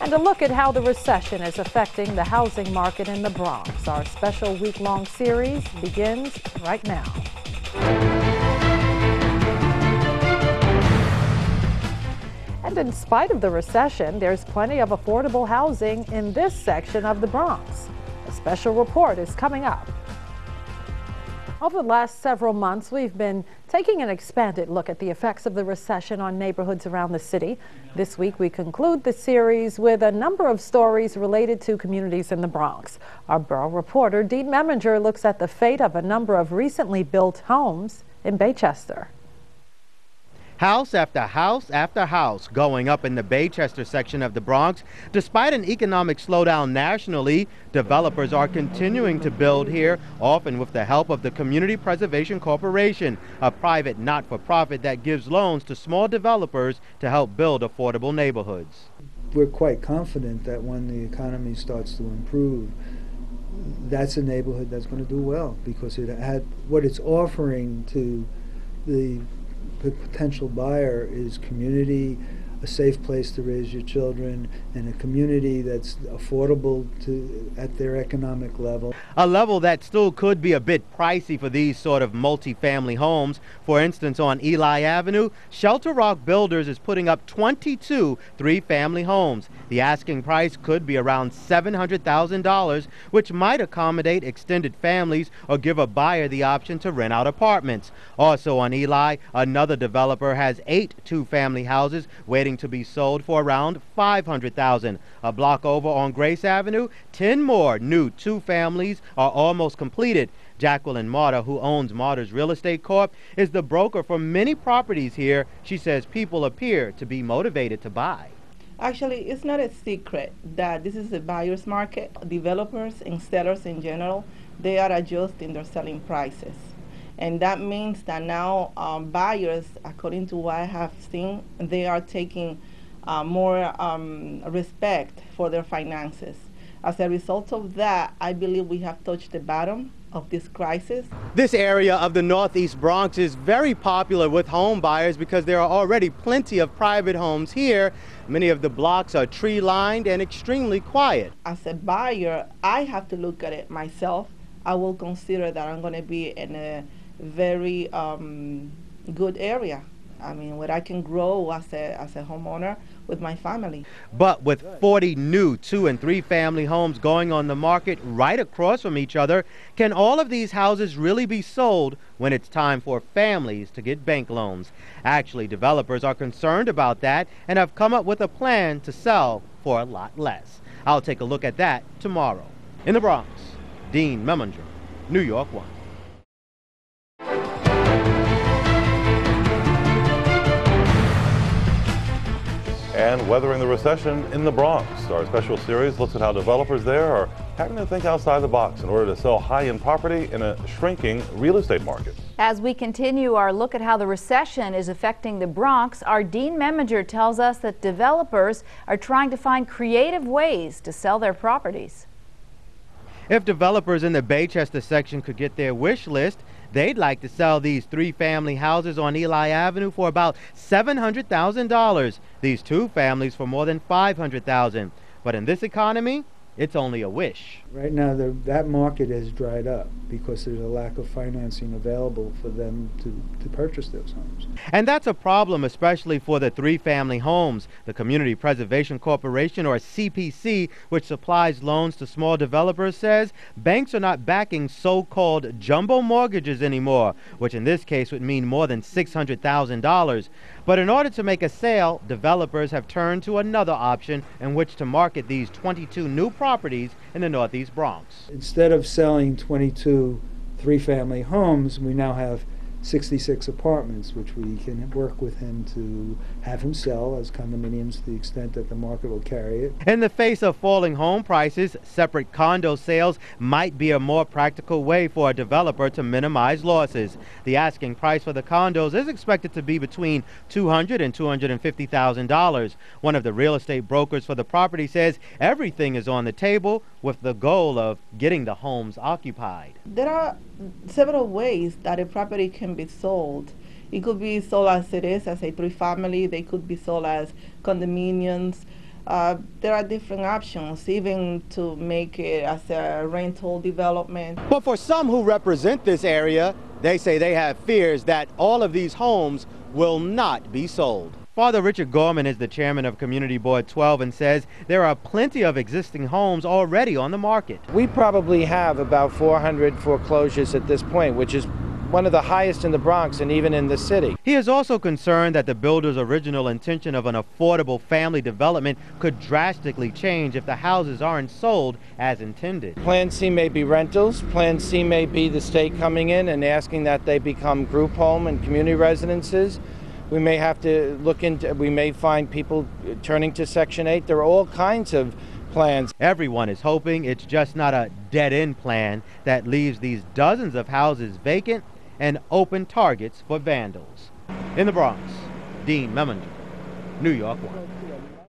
And a look at how the recession is affecting the housing market in the Bronx. Our special week-long series begins right now. And in spite of the recession, there's plenty of affordable housing in this section of the Bronx. A special report is coming up. Over the last several months, we've been taking an expanded look at the effects of the recession on neighborhoods around the city. This week, we conclude the series with a number of stories related to communities in the Bronx. Our borough reporter, Dean Meminger, looks at the fate of a number of recently built homes in Baychester. House after house after house going up in the Baychester section of the Bronx. Despite an economic slowdown nationally, developers are continuing to build here, often with the help of the Community Preservation Corporation, a private not-for-profit that gives loans to small developers to help build affordable neighborhoods. We're quite confident that when the economy starts to improve, that's a neighborhood that's going to do well, because it had what it's offering to the potential buyer is community, a safe place to raise your children, and a community that's affordable at their economic level. A level that still could be a bit pricey for these sort of multi-family homes. For instance, on Eli Avenue, Shelter Rock Builders is putting up 22 three-family homes. The asking price could be around $700,000, which might accommodate extended families or give a buyer the option to rent out apartments. Also on Eli, another developer has 8 two-family houses waiting to be sold for around $500,000. A block over on Grace Avenue, 10 more new two-families are almost completed. Jacqueline Marta, who owns Marta's Real Estate Corp., is the broker for many properties here. She says people appear to be motivated to buy. Actually, it's not a secret that this is a buyer's market. Developers and sellers in general, they are adjusting their selling prices. And that means that now buyers, according to what I have seen, they are taking more respect for their finances. As a result of that, I believe we have touched the bottom of this crisis. This area of the Northeast Bronx is very popular with home buyers because there are already plenty of private homes here. Many of the blocks are tree-lined and extremely quiet. As a buyer, I have to look at it myself. I will consider that I'm going to be in a very good area. I mean, where I can grow as a homeowner with my family. But with 40 new 2- and 3-family homes going on the market right across from each other, can all of these houses really be sold when it's time for families to get bank loans? Actually, developers are concerned about that and have come up with a plan to sell for a lot less. I'll take a look at that tomorrow. In the Bronx, Dean Meminger, New York 1. And weathering the recession in the Bronx. Our special series looks at how developers there are having to think outside the box in order to sell high-end property in a shrinking real estate market. As we continue our look at how the recession is affecting the Bronx, our Dean Meminger tells us that developers are trying to find creative ways to sell their properties. If developers in the Baychester section could get their wish list, they'd like to sell these 3-family houses on Eli Avenue for about $700,000. These 2 families for more than $500,000. But in this economy, it's only a wish. Right now, that market has dried up because there's a lack of financing available for them to purchase those homes. And that's a problem, especially for the 3-family homes. The Community Preservation Corporation, or CPC, which supplies loans to small developers, says banks are not backing so-called jumbo mortgages anymore, which in this case would mean more than $600,000. But in order to make a sale, developers have turned to another option in which to market these 22 new properties in the Northeast Bronx. Instead of selling 22 3-family homes, we now have 66 apartments, which we can work with him to have him sell as condominiums to the extent that the market will carry it. In the face of falling home prices, separate condo sales might be a more practical way for a developer to minimize losses. The asking price for the condos is expected to be between $200,000 and $250,000. One of the real estate brokers for the property says everything is on the table with the goal of getting the homes occupied. There are several ways that a property can be sold. It could be sold as it is, as a 3-family. They could be sold as condominiums. There are different options, even to make it as a rental development. But for some who represent this area, they say they have fears that all of these homes will not be sold. Father Richard Gorman is the chairman of Community Board 12 and says there are plenty of existing homes already on the market. We probably have about 400 foreclosures at this point, which is one of the highest in the Bronx and even in the city. He is also concerned that the builder's original intention of an affordable family development could drastically change if the houses aren't sold as intended. Plan C may be rentals. Plan C may be the state coming in and asking that they become group home and community residences. We may have to look into, we may find people turning to Section 8. There are all kinds of plans. Everyone is hoping it's just not a dead-end plan that leaves these dozens of houses vacant and open targets for vandals. In the Bronx, Dean Memminger, New York 1.